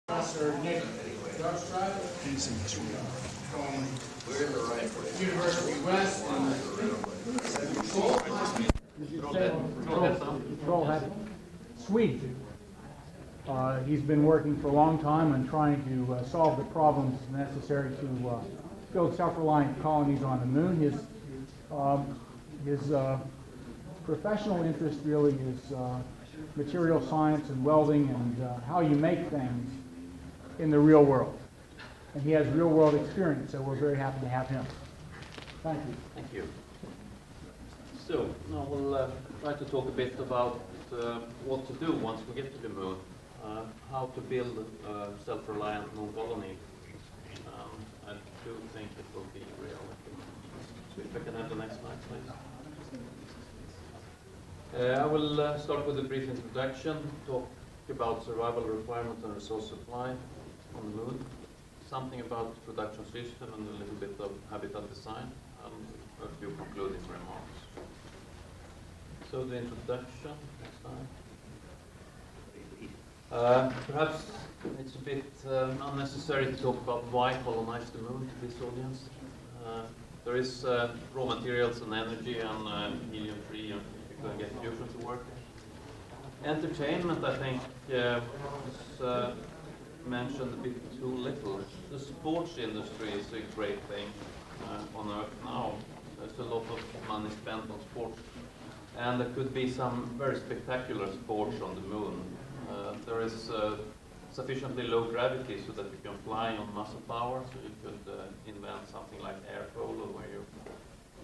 Professor Niklas Jarvstrat from University West Sweden. He's been working for a long time on trying to solve the problems necessary to build self-reliant colonies on the moon. His professional interest really is material science and welding and how you make things in the real world. And he has real world experience, so we're very happy to have him. Thank you. Thank you. So now we'll try to talk a bit about what to do once we get to the moon, how to build a self-reliant moon colony. I do think it will be real. So if I can have the next slide, please. I will start with a brief introduction, talk about survival requirements and resource supply on the moon, something about the production system and a little bit of habitat design, and a few concluding remarks. So the introduction, next slide. Perhaps it's a bit unnecessary to talk about why colonize the moon to this audience. There is raw materials and energy and helium-3 and you can get fusion to work. Entertainment, I think, is mentioned a bit too little. The sports industry is a great thing on Earth now. There's a lot of money spent on sports. And there could be some very spectacular sports on the moon. There is sufficiently low gravity so that you can fly on muscle power, so you could invent something like air polo where you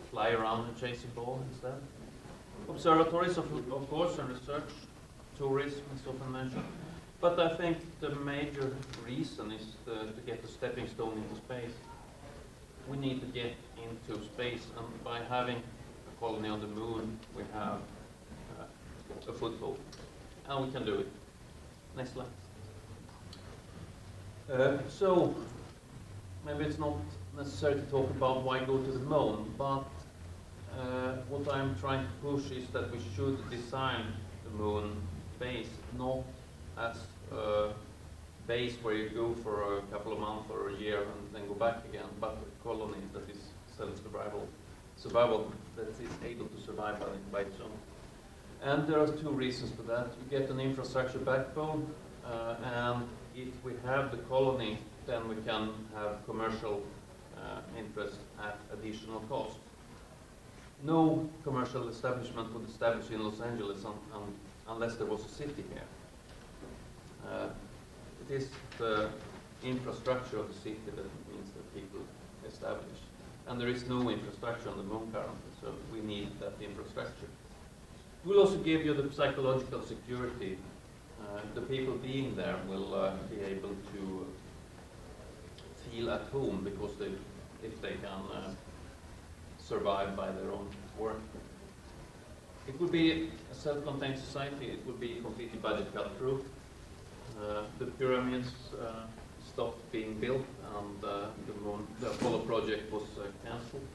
fly around and chase a ball instead. Observatories, of course, and research, tourism is often mentioned. But I think the major reason is to get a stepping stone into space. We need to get into space, and by having a colony on the moon, we have a foothold. And we can do it. Next slide. So, maybe it's not necessary to talk about why go to the moon, but what I'm trying to push is that we should design the moon base not as a base where you go for a couple of months or a year and then go back again, but a colony that is survival that is able to survive by its own. And there are two reasons for that. You get an infrastructure backbone, and if we have the colony, then we can have commercial interest at additional cost. No commercial establishment would establish in Los Angeles unless there was a city here. It is the infrastructure of the city that means that people establish. And there is no infrastructure on the moon currently, so we need that infrastructure. It will also give you the psychological security. The people being there will be able to feel at home because if they can survive by their own work. It would be a self-contained society. It would be completely budget cut through. The pyramids stopped being built, and the Apollo project was cancelled.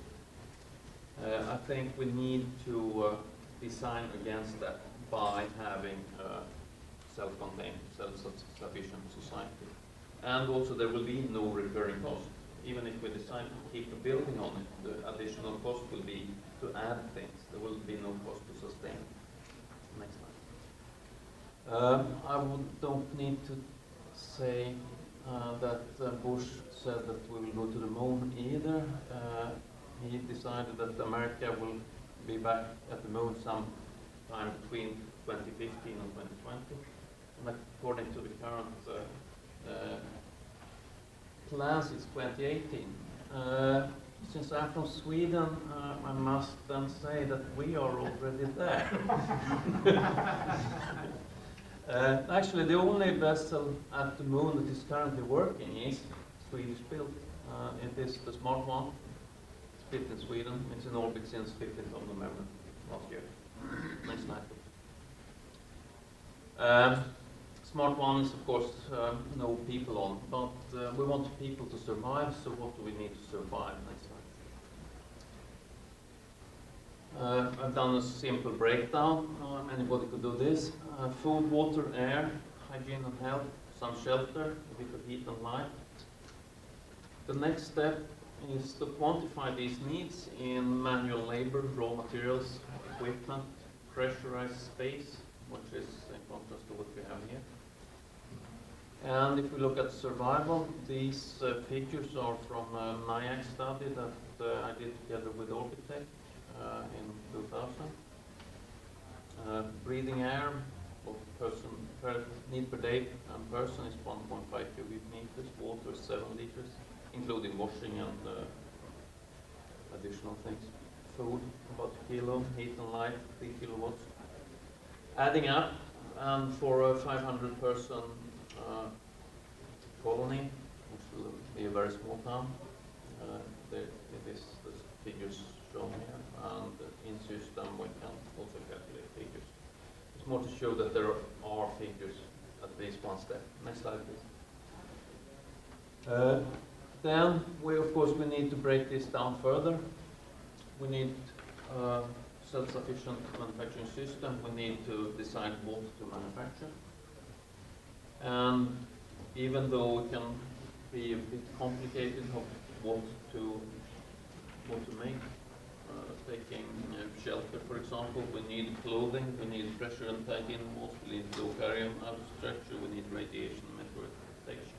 I think we need to design against that by having a self-contained, self-sufficient society. And also there will be no recurring cost. Even if we decide to keep a building on it, the additional cost will be to add things. There will be no cost to sustain. Next slide. I don't need to say that Bush said that we will go to the moon either. He decided that America will be back at the moon sometime between 2015 and 2020. And according to the current plans, it's 2018. Since I'm from Sweden, I must then say that we are already there. Actually, the only vessel at the moon that is currently working is Swedish built. It is the Smart One. It's built in Sweden. It's in orbit since 15th of November last year. Next slide. Smart One is, of course, no people on, but we want people to survive, so what do we need to survive? Next slide. I've done a simple breakdown. Anybody could do this. Food, water, air, hygiene and health, some shelter, a bit of heat and light. The next step is to quantify these needs in manual labor, raw materials, equipment, pressurized space, which is in contrast to what we have here. And if we look at survival, these figures are from a NIAC study that I did together with Orbitech in 2000. Breathing air of person per need per day and person is 1.5 cubic meters, water is 7 liters, including washing and additional things. Food, about a kilo, heat and light, 3 kilowatts. Adding up, and for a 500 person colony, which will be a very small town, it is the figures shown here, and in system we can also calculate figures. It's more to show that there are figures at least one step. Next slide, please. Then we need to break this down further. We need a self-sufficient manufacturing system. We need to decide what to manufacture. And even though it can be a bit complicated of what to make, taking shelter, for example, we need clothing, we need pressure and in walls, we need low carrier structure, we need radiation meteorite protection.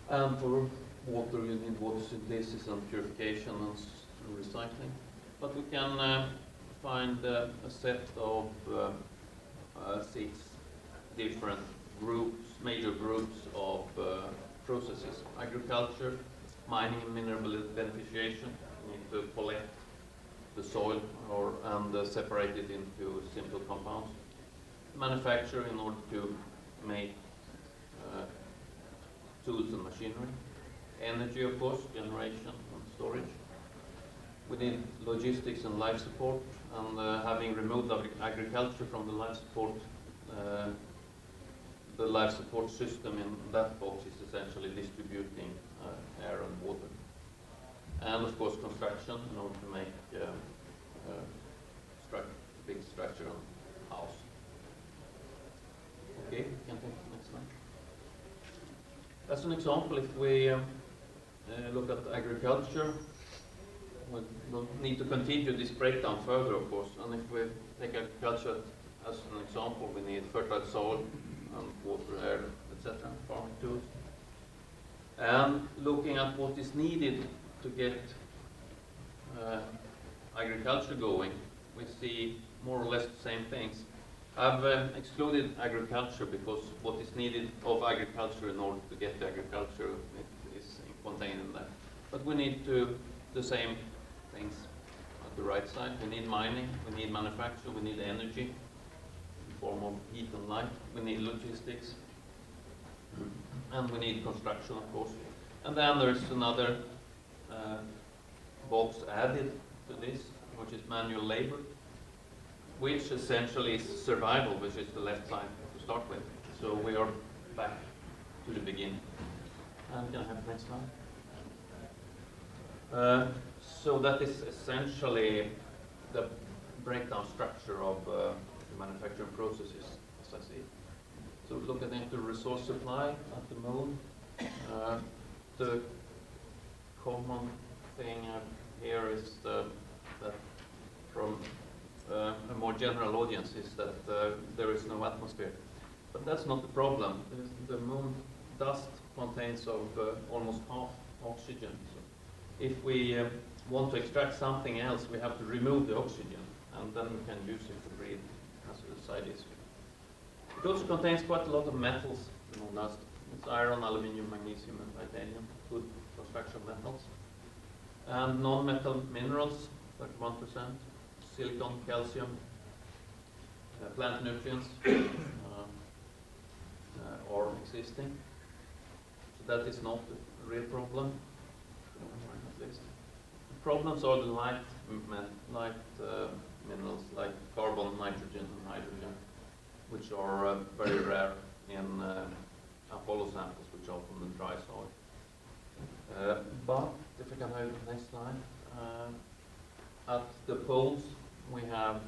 And for water, you need water synthesis and purification and recycling. But we can find a set of 6 different groups, major groups of processes. Agriculture, mining and mineral beneficiation. We need to collect the soil and separate it into simple compounds. Manufacture in order to make tools and machinery. Energy, of course, generation and storage. We need logistics and life support, and having removed agriculture from the life support system in that box is essentially distributing air and water. And of course construction in order to make big structure and house. Okay, we can take the next slide. As an example, if we look at agriculture, we'll need to continue this breakdown further, of course. And if we take agriculture as an example, we need fertile soil and water, air, etc., farming tools. And looking at what is needed to get agriculture going, we see more or less the same things. I've excluded agriculture because what is needed of agriculture in order to get the agriculture is contained in that. But we need to the same things at the right side. We need mining, we need manufacture, we need energy in form of heat and light, we need logistics, and we need construction, of course. And then there's another box added to this, which is manual labor, which essentially is survival, which is the left side to start with. So we are back to the beginning. And can I have the next slide? So that is essentially the breakdown structure of the manufacturing processes, as I see it. So looking into resource supply at the moon, the common thing here is that from a more general audience is that there is no atmosphere. But that's not the problem. The moon dust contains of almost half oxygen. So if we want to extract something else, we have to remove the oxygen, and then we can use it to breathe as a side issue. It also contains quite a lot of metals, the moon dust. It's iron, aluminium, magnesium, and titanium, good construction metals. And non-metal minerals, 31%, silicon, calcium, plant nutrients are existing. So that is not a real problem, at least. The problems are the light minerals like carbon, nitrogen, and hydrogen, which are very rare in Apollo samples, which are from the dry soil. But if we can have the next slide, at the poles we have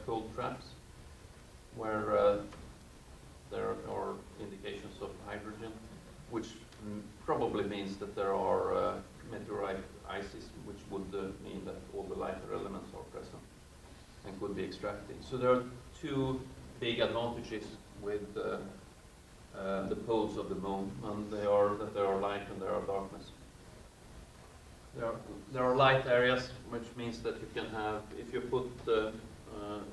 cold traps where there are of hydrogen, which probably means that there are meteorite ices, which would mean that all the lighter elements are present and could be extracted. So there are two big advantages with the poles of the moon, and they are that there are light and there are darkness. There are light areas, which means that you can have, if you put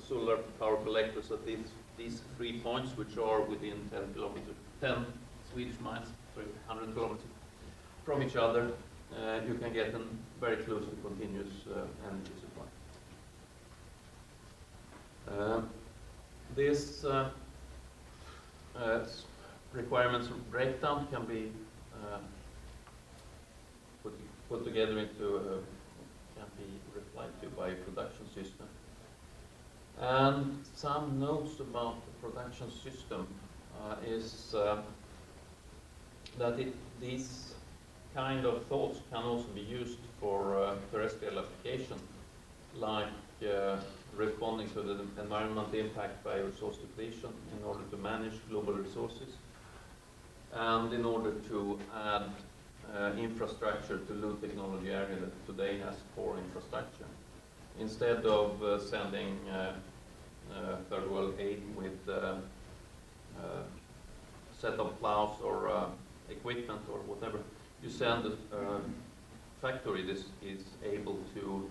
solar power collectors at these 3 points, which are within 10 Swedish miles, 100 kilometers from each other, you can get a very close to continuous energy supply. This requirements of breakdown can be put together into can be replied to by a production system. And some notes about the production system is that these kind of thoughts can also be used for terrestrial application, like responding to the environmental impact by resource depletion in order to manage global resources, and in order to add infrastructure to low technology area that today has poor infrastructure. Instead of sending third world aid with a set of plows or equipment or whatever, you send a factory that is able to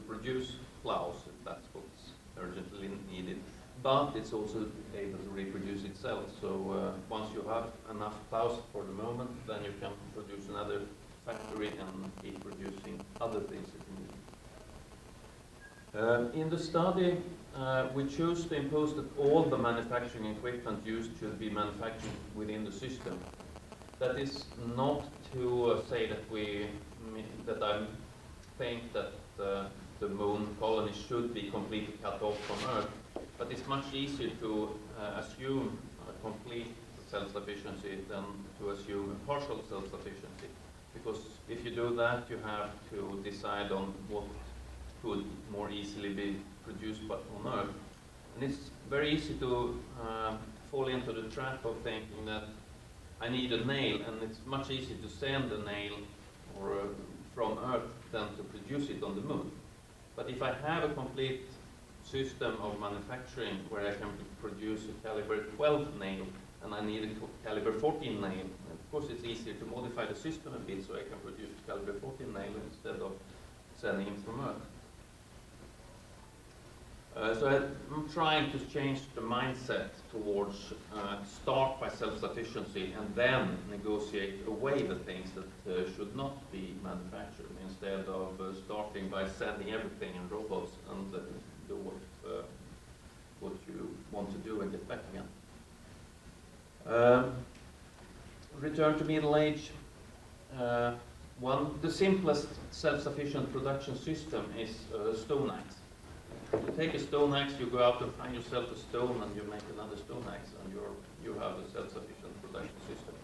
produce plows, if that's what's urgently needed. But it's also able to reproduce itself. So once you have enough plows for the moment, then you can produce another factory and keep producing other things that you need. In the study, we choose to impose that all the manufacturing equipment used should be manufactured within the system. That is not to say that I think that the moon colony should be completely cut off from Earth, but it's much easier to assume a complete self-sufficiency than to assume a partial self-sufficiency. Because if you do that, you have to decide on what could more easily be produced on Earth. And it's very easy to fall into the trap of thinking that I need a nail, and it's much easier to send a nail from Earth than to produce it on the moon. But if I have a complete system of manufacturing where I can produce a caliber 12 nail and I need a caliber 14 nail, of course it's easier to modify the system a bit so I can produce a caliber 14 nail instead of sending it from Earth. So I'm trying to change the mindset towards start by self-sufficiency and then negotiate away the things that should not be manufactured, instead of starting by sending everything in robots and do what you want to do and get back again. Return to middle age. The simplest self-sufficient production system is a stone axe. You take a stone axe, you go out and find yourself a stone, and you make another stone axe, and you have a self-sufficient production system.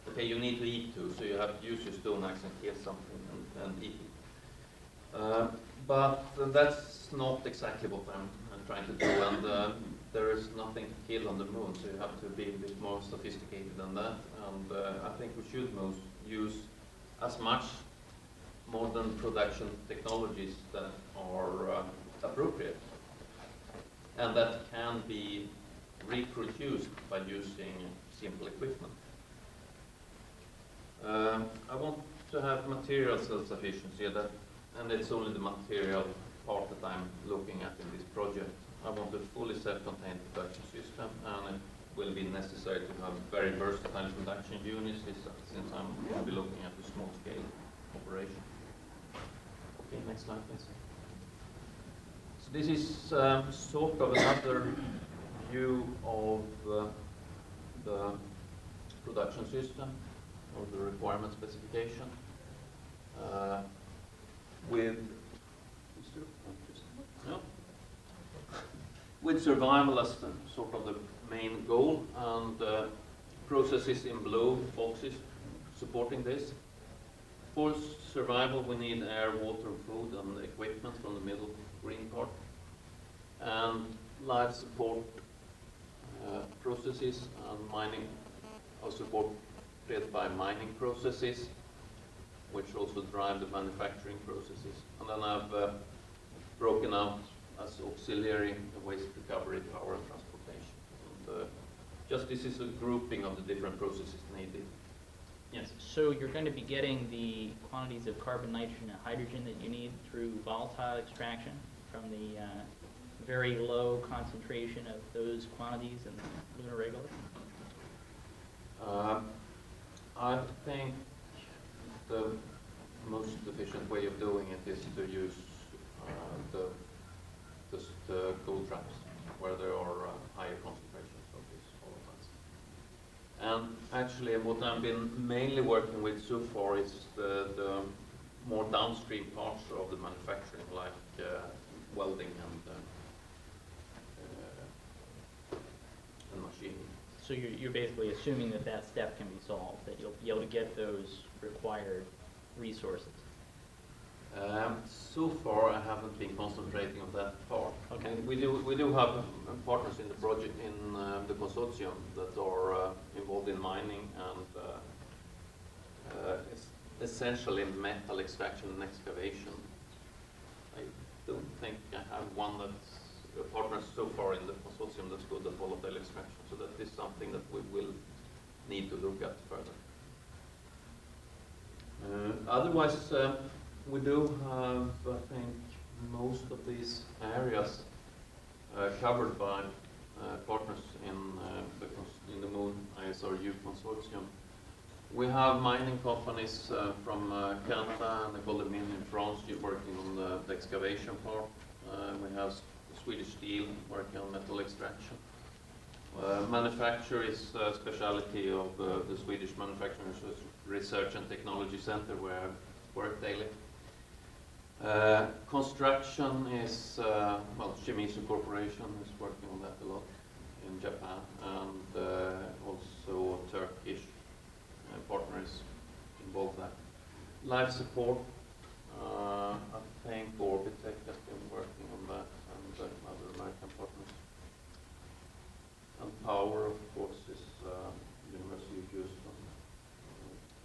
Okay, you need to eat too, so you have to use your stone axe and kill something and eat it. But that's not exactly what I'm trying to do, and there is nothing to kill on the moon, so you have to be a bit more sophisticated than that. And I think we should use as much modern production technologies that are appropriate and that can be reproduced by using simple equipment. I want to have material self-sufficiency, and it's only the material part that I'm looking at in this project. I want a fully self-contained production system, and it will be necessary to have very versatile production units since I'm going to be looking at a small-scale operation. Okay, next slide, please. So this is sort of another view of the production system or the requirement specification with survival as sort of the main goal, and processes in blue boxes supporting this. For survival, we need air, water, food, and equipment from the middle green part. And life support processes, and mining are supported by mining processes, which also drive the manufacturing processes. And then I've broken out as auxiliary waste recovery, power, and transportation. And, just this is a grouping of the different processes needed. Yes. So you're going to be getting the quantities of carbon, nitrogen, and hydrogen that you need through volatile extraction from the very low concentration of those quantities in the lunar regolith? I think the most efficient way of doing it is to use the gold traps, where there are higher concentrations of these volatiles. And actually, what I've been mainly working with so far is the more downstream parts of the manufacturing, like welding and machining. So you're basically assuming that that step can be solved, that you'll be able to get those required resources. So far, I haven't been concentrating on that part. Okay. And we do have partners in the project, in the consortium, that are involved in mining and essentially metal extraction and excavation. I don't think I have one that's a partner so far in the consortium that's good at volatile extraction. So that is something that we will need to look at further. Otherwise, we do have, I think, most of these areas covered by partners in the Moon ISRU consortium. We have mining companies from Canada and the Golden Mine in France working on the excavation part. We have Swedish Steel working on metal extraction. Manufacture is a speciality of the Swedish Manufacturing Research and Technology Center, where I work daily. Construction is, Shimizu Corporation is working on that a lot in Japan, and also Turkish partners involved there. Life support, I think Orbitech has been working on that, and other American partners. And power, of course, is University of Houston,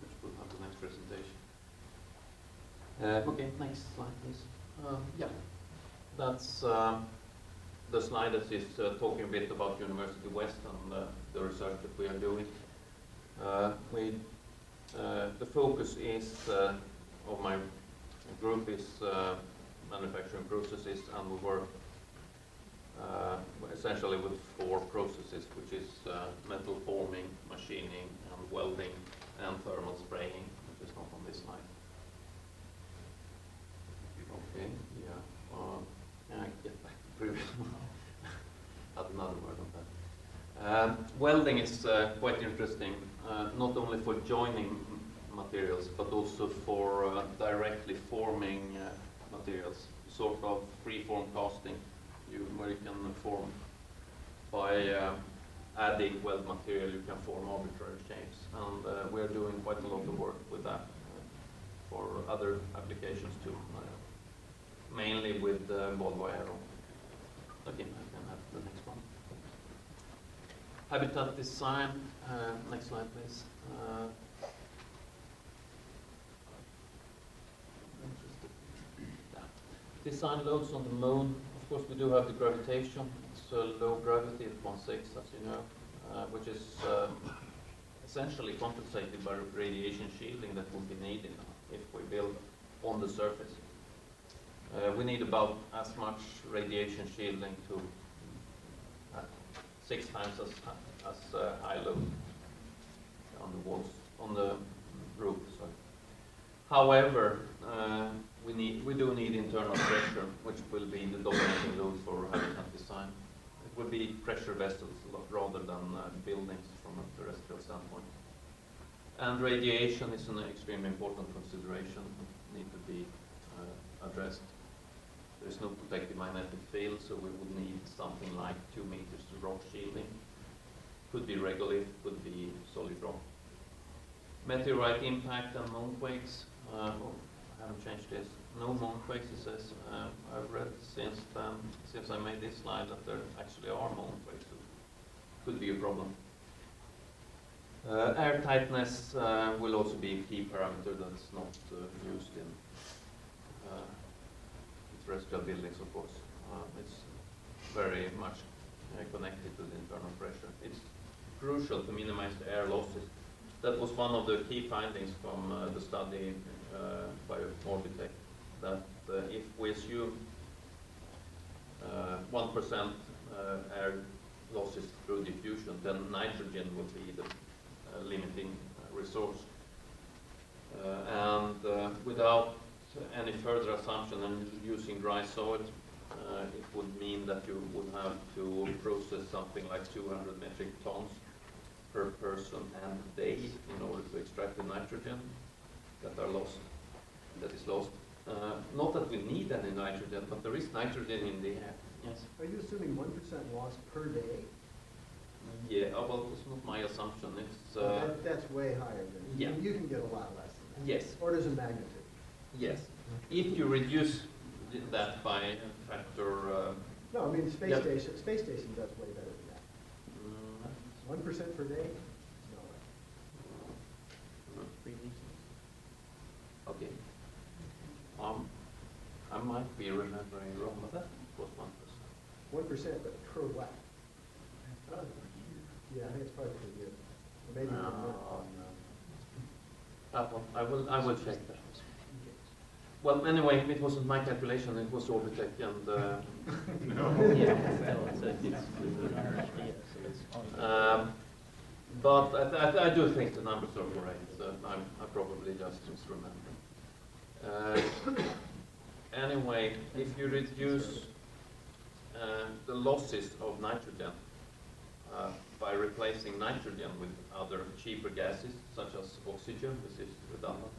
which will have the next presentation. Okay, next slide, please. Yeah, that's the slide that is talking a bit about University West and the research that we are doing. The focus is of my group is manufacturing processes, and we work essentially with 4 processes, which is metal forming, machining, and welding, and thermal spraying, which is not on this slide. Okay, yeah. I get back to previous one. Add another word on that. Welding is quite interesting, not only for joining materials, but also for directly forming materials, sort of free-form casting, where you can form by adding weld material, you can form arbitrary shapes, and we're doing quite a lot of work with that for other applications too, mainly with Volvo Aero. Okay, I can have the next one. Habitat design. Next slide, please. Design loads on the Moon. Of course, we do have the gravitation. It's a low gravity at 1/6, as you know, which is essentially compensated by radiation shielding that will be needed if we build on the surface. We need about as much radiation shielding to 6 times as high load on the walls, on the roof. Sorry. However, we do need internal pressure, which will be the dominating load for habitat design. It will be pressure vessels rather than buildings from a terrestrial standpoint. And radiation is an extremely important consideration. It needs to be addressed. There is no protective magnetic field, so we would need something like 2 meters of rock shielding. Could be regolith, could be solid rock. Meteorite impact and moonquakes. I haven't changed this. No moonquakes, it says. I've read since I made this slide that there actually are moonquakes. could be a problem. Air tightness will also be a key parameter that's not used in terrestrial buildings, of course. It's very much connected to the internal pressure. It's crucial to minimize the air losses. That was one of the key findings from the study by Orbitec, that if we assume 1% air losses through diffusion, then nitrogen will be the limiting resource. Without any further assumption and using dry soil, it would mean that you would have to process something like 200 metric tons per person and day in order to extract the nitrogen that is lost. Not that we need any nitrogen, but there is nitrogen in the air. Yes. Are you assuming 1% loss per day? Yeah, well, it's not my assumption. It's That's way higher than, yeah. You can get a lot less than that. Yes. Orders of magnitude. Yes. If you reduce that by a factor, No, I mean, space Yep. station does way better than that. 1% per day? No way. okay. I might be remembering wrong, but that was 1%. 1%, but per what? Yeah, I think it's probably per year. Or maybe per month. I will check that. Well, anyway, it wasn't my calculation, it was Orbitec, and but I do think the numbers are correct. I probably just misremember. Anyway, if you reduce the losses of nitrogen by replacing nitrogen with other cheaper gases, such as oxygen, which is redundant,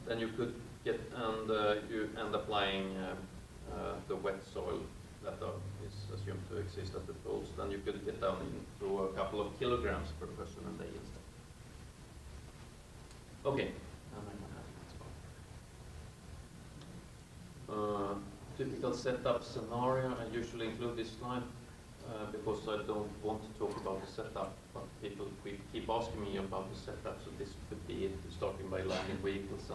then you could get, and you end up applying the wet soil that is assumed to exist at the poles, then you could get down into a couple of kilograms per person and day instead. Okay. Typical setup scenario. I usually include this slide because I don't want to talk about the setup, but people keep asking me about the setup, so this could be it, starting by landing vehicles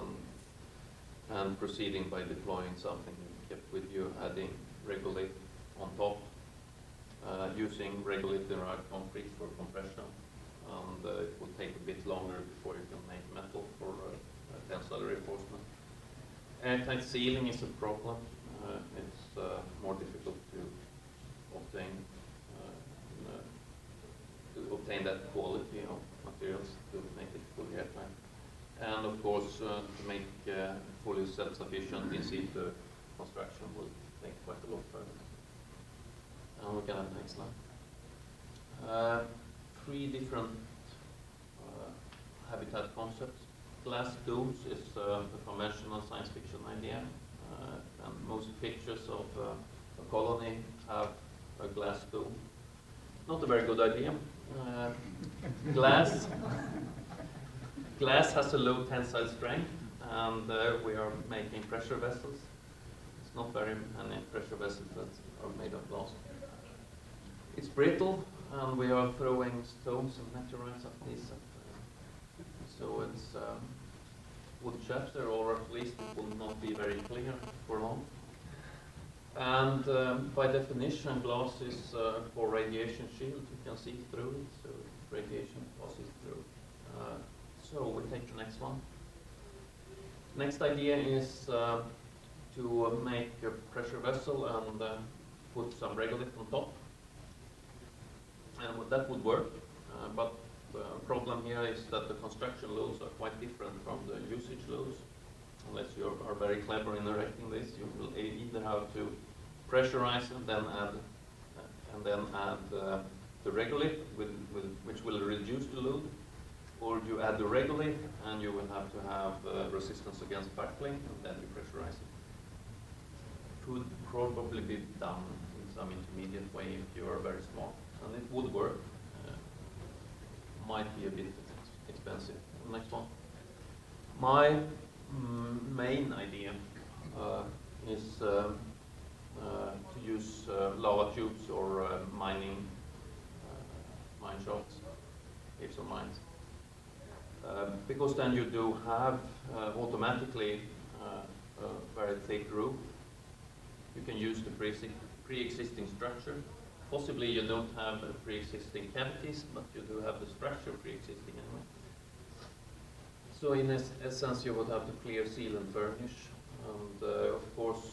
and proceeding by deploying something you kept with you, adding regolith on top, using regolith derived concrete for compression, and it will take a bit longer before you can make metal for tensile reinforcement. Airtight sealing is a problem. It's more difficult to obtain that quality of materials to make it fully airtight. And of course, to make fully self-sufficient in situ construction will take quite a lot further. And we can have the next slide. 3 different habitat concepts. Glass domes is the conventional science fiction idea, and most pictures of a colony have a glass dome. Not a very good idea. Glass has a low tensile strength, and we are making pressure vessels. It's not very many pressure vessels that are made of glass. It's brittle, and we are throwing stones and meteorites at this. So it's wood chapter, or at least it will not be very clear for long. And by definition, glass is for radiation shield. You can see through it, so radiation passes through. So we'll take the next one. Next idea is to make a pressure vessel and put some regolith on top. And that would work, but the problem here is that the construction loads are quite different from the usage loads. Unless you are very clever in erecting this, you will either have to pressurize and then add the regolith, which will reduce the load, or you add the regolith and you will have to have resistance against buckling, and then you pressurize it. Could probably be done in some intermediate way if you are very smart, and it would work. Might be a bit expensive. Next one. My main idea is to use lava tubes or mining mine shafts, caves or mines. Because then you do have automatically a very thick roof. You can use the pre-existing structure. Possibly you don't have pre-existing cavities, but you do have the structure pre-existing anyway. So in essence, you would have to clear, seal and furnish. And of course,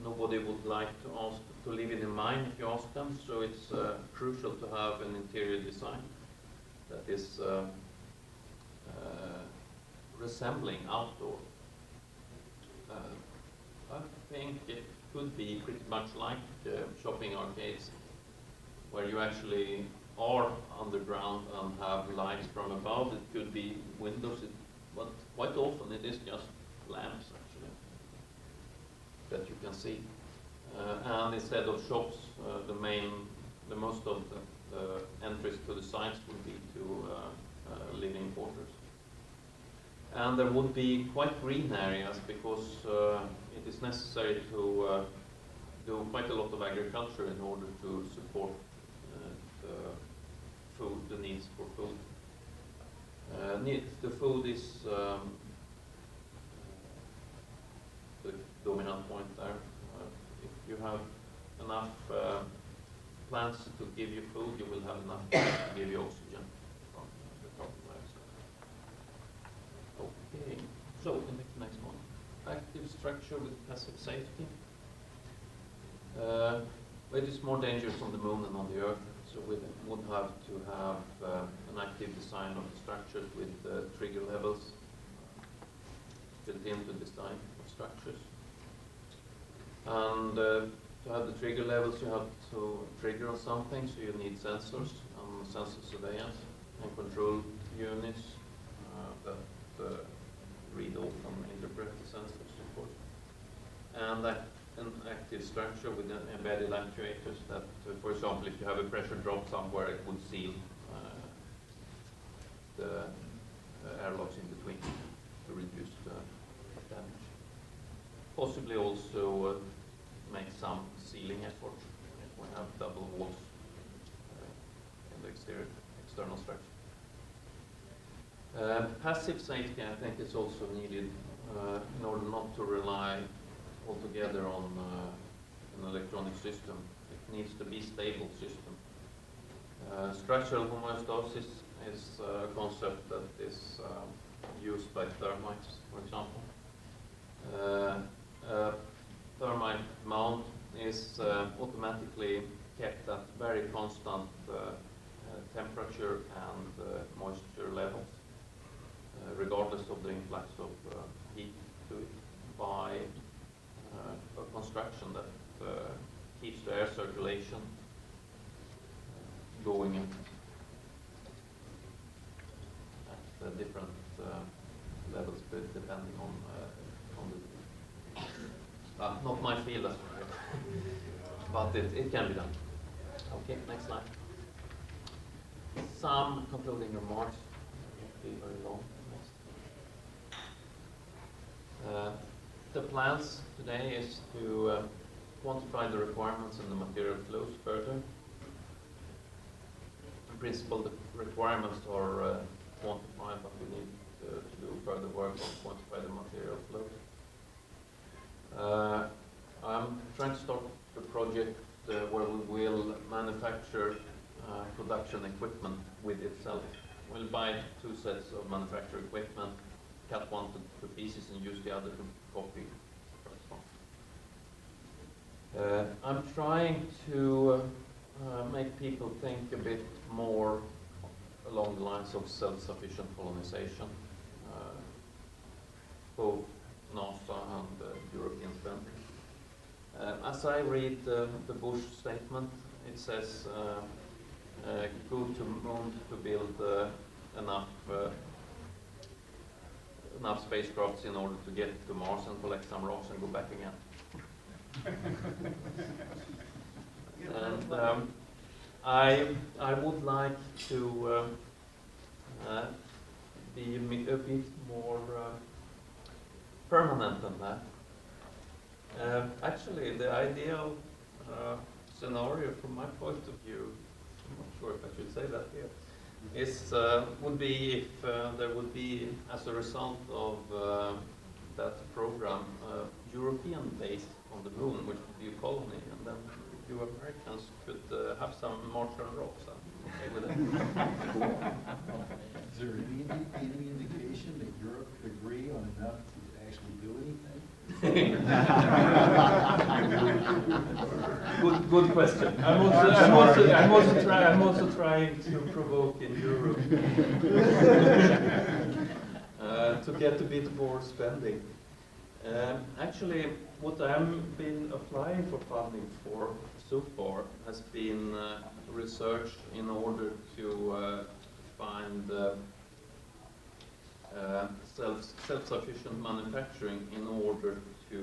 nobody would like to live in a mine if you ask them. So it's crucial to have an interior design that is resembling outdoor. I think it could be pretty much like shopping arcades, where you actually are underground and have lights from above. It could be windows, but quite often it is just lamps actually that you can see. And instead of shops, the most of the entries to the sites would be to living quarters. And there would be quite green areas because it is necessary to do quite a lot of agriculture in order to support the needs for food. The food is the dominant point there. If you have enough plants to give you food, you will have enough plants to give you oxygen from the carbon dioxide. Okay, so the next one. Active structure with passive safety. It is more dangerous on the moon than on the Earth, so we would have to have an active design of the structures with trigger levels built into the design of structures. And to have the trigger levels, you have to trigger on something, so you need sensors and sensor surveillance and control units that read off and interpret the sensors, of course. And an active structure with embedded actuators that, for example, if you have a pressure drop somewhere, it would seal the airlocks in between to reduce the damage. Possibly also make some sealing effort if we have double walls in the external structure. Passive safety, I think, is also needed in order not to rely altogether on an electronic system. It needs to be a stable system. Structural homeostasis is a concept that is used by thermites, for example. Thermite mount is automatically kept at very constant temperature and moisture levels, regardless of the influx of heat to it, by a construction that keeps the air circulation going at different levels depending on the not my field, that's right. But it can be done. Okay, next slide. Some concluding remarks. Won't be very long. The plans today is to quantify the requirements and the material flows further. In principle, the requirements are quantified, but we need to do further work on quantify the material flows. I'm trying to start the project where we will manufacture production equipment with itself. We'll buy 2 sets of manufacturing equipment, cut one to pieces and use the other to copy the first one. I'm trying to make people think a bit more along the lines of self-sufficient colonization, both NASA and European spending. As I read the Bush statement, it says go to moon to build enough spacecrafts in order to get to Mars and collect some rocks and go back again. And I would like to be a bit more permanent than that. Actually, the ideal scenario from my point of view not sure if I should say that here, is would be if there would be, as a result of that program, European base on the moon, which would be a colony, and then you Americans could have some Martian rocks. Okay with that? Is there any indication that Europe could agree on enough to actually do anything? Good question. I'm also trying to provoke in Europe to get a bit more spending. Actually, what I've been applying for funding for so far has been research in order to find self-sufficient manufacturing in order to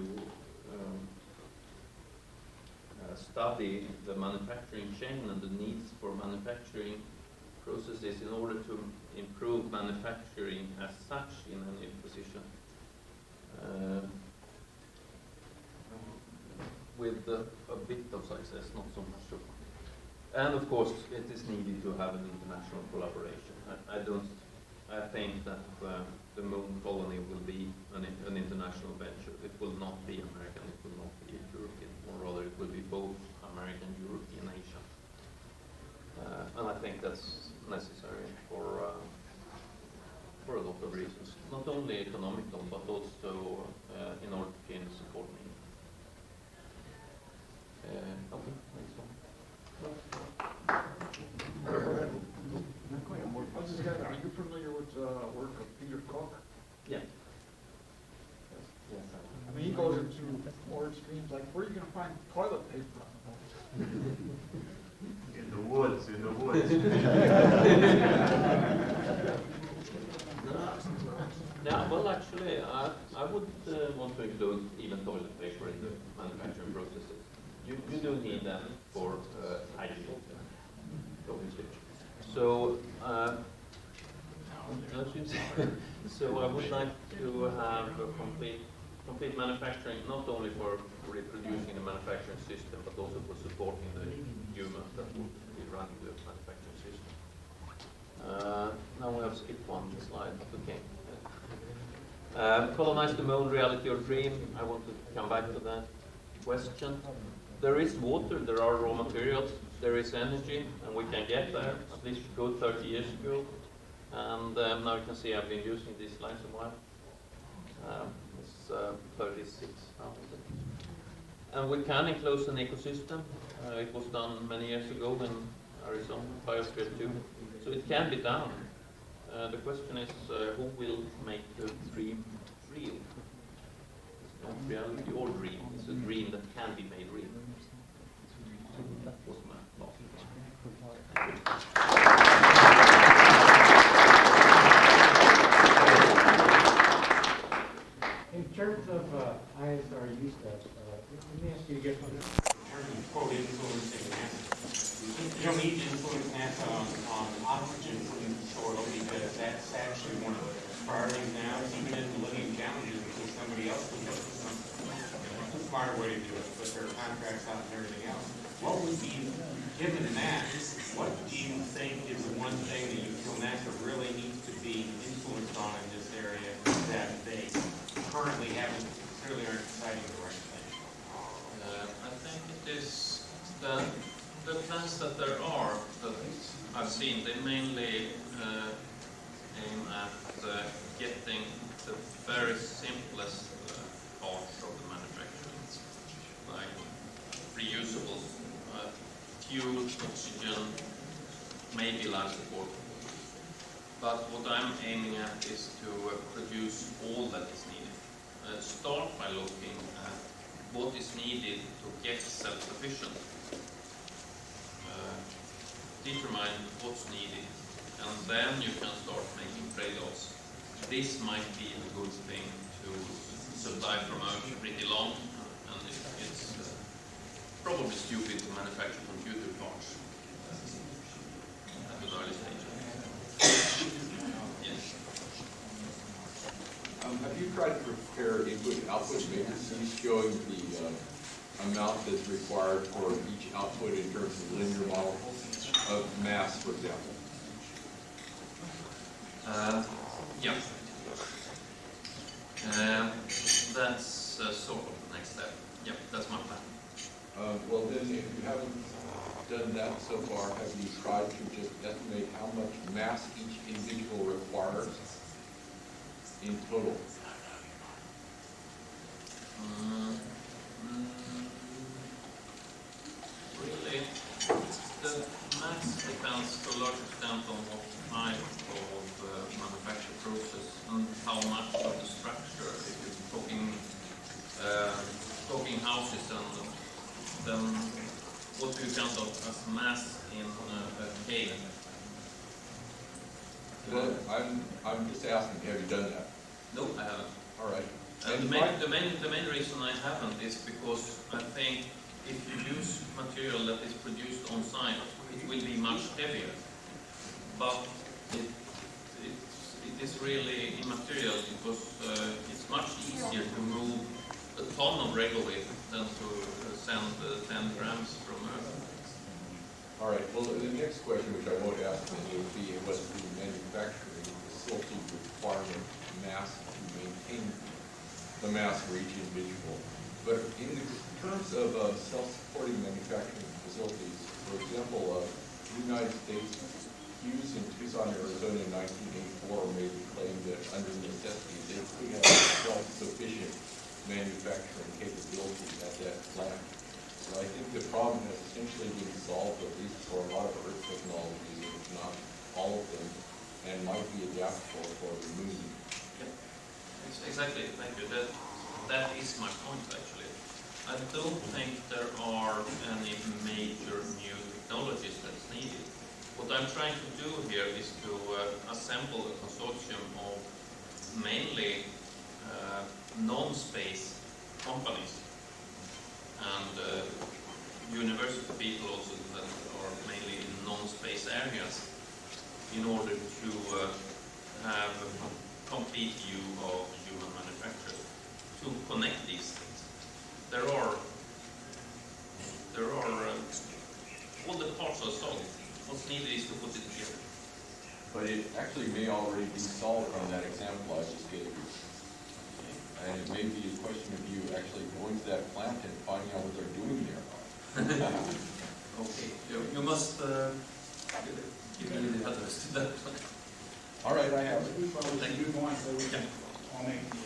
study the manufacturing chain and the needs for manufacturing processes in order to improve manufacturing as such in any position. With a bit of success, not so much so. And of course, it is needed to have an international collaboration. I think that the moon colony will be an international venture. It will not be American, it will not be European, or rather it will be both American, European, Asian. And I think that's necessary for a lot of reasons, not only economical, but also in order to gain support needs. Okay, next one. Are you familiar with the work of Peter Cook? Yeah. Yes. I mean, he goes into more extremes, like where are you going to find toilet paper? In the woods, in the woods. Yeah, well, actually, I would want to include even toilet paper in the manufacturing processes. You do need that for hygiene, obviously. So, so I would like to have a complete manufacturing, not only for reproducing the manufacturing system, but also for supporting the humans that will be running the manufacturing system. Now we have skipped one slide, okay. Colonize the moon, reality or dream? I want to come back to that question. There is water, there are raw materials, there is energy, and we can get there. At least we could 30 years ago. And now you can see I've been using these slides a while. It's 36 now. And we can enclose an ecosystem. It was done many years ago in Arizona, Biosphere 2. So it can be done. The question is, who will make the dream real? It's not reality or dream. It's a dream that can be made real. That was my last In terms of ISRU stuff, let me ask you again. In terms of quote influencing NASA, you don't need to influence NASA on oxygen from the soil because that's actually one of the priorities now. Even in the living challenges, until somebody else can look at something. That's a smart way to do it, but there are contracts out and everything else. What would be given in that? What do you think is the one thing that you feel NASA really needs to be influenced on in this area that they currently haven't, clearly aren't deciding the right thing? I think it is the plans that there are that I've seen, they mainly aim at getting the very simplest parts of the manufacturing, like reusable fuel, oxygen, maybe life support. But what I'm aiming at is to produce all that is needed. Start by looking at what is needed to get self-sufficient. Determine what's needed, and then you can start making trade-offs. This might be a good thing to supply from Earth pretty long, and it's probably stupid to manufacture computer parts at an early stage. Yes. Have you tried to prepare input and output matrices showing the amount that's required for each output in terms of linear model of mass, for example? Yeah. That's sort of the next step. Yeah, that's my plan. Well, then, if you haven't done that so far, have you tried to just estimate how much mass each individual requires in total? Really, the mass depends to a large extent on what type of manufacture process and how much of the structure. If you're talking houses, and then what do you count as mass in a cave? Well, I'm just asking, have you done that? No, I haven't. All right. And the main reason I haven't is because I think if you use material that is produced on site, it will be much heavier. But it is really immaterial because it's much easier to move a ton of regolith than to send 10 grams from Earth. All right. Well, the next question, which I won't ask, would be whether the manufacturing facility requirement mass to maintain the mass for each individual. But in terms of self-supporting manufacturing facilities, for example, the United States, Hughes in Tucson, Arizona in 1984 made the claim that under necessity they could have self-sufficient manufacturing capability at that plant. So I think the problem has essentially been solved, at least for a lot of Earth technologies, if not all of them, and might be adaptable for the moon. Exactly, thank you. That is my point, actually. I don't think there are any major new technologies that's needed. What I'm trying to do here is to assemble a consortium of mainly non-space companies and university people also that are mainly in non-space areas in order to have a complete view of human manufacture, to connect these things. There are all the parts are solved. What's needed is to put it together. But it actually may already be solved from that example I just gave you. And it may be a question of you actually going to that plant and finding out what they're doing there. Okay, you must give me the address to that plant. All right, I have it. We probably Thank should you. move on so we can Yeah. all make the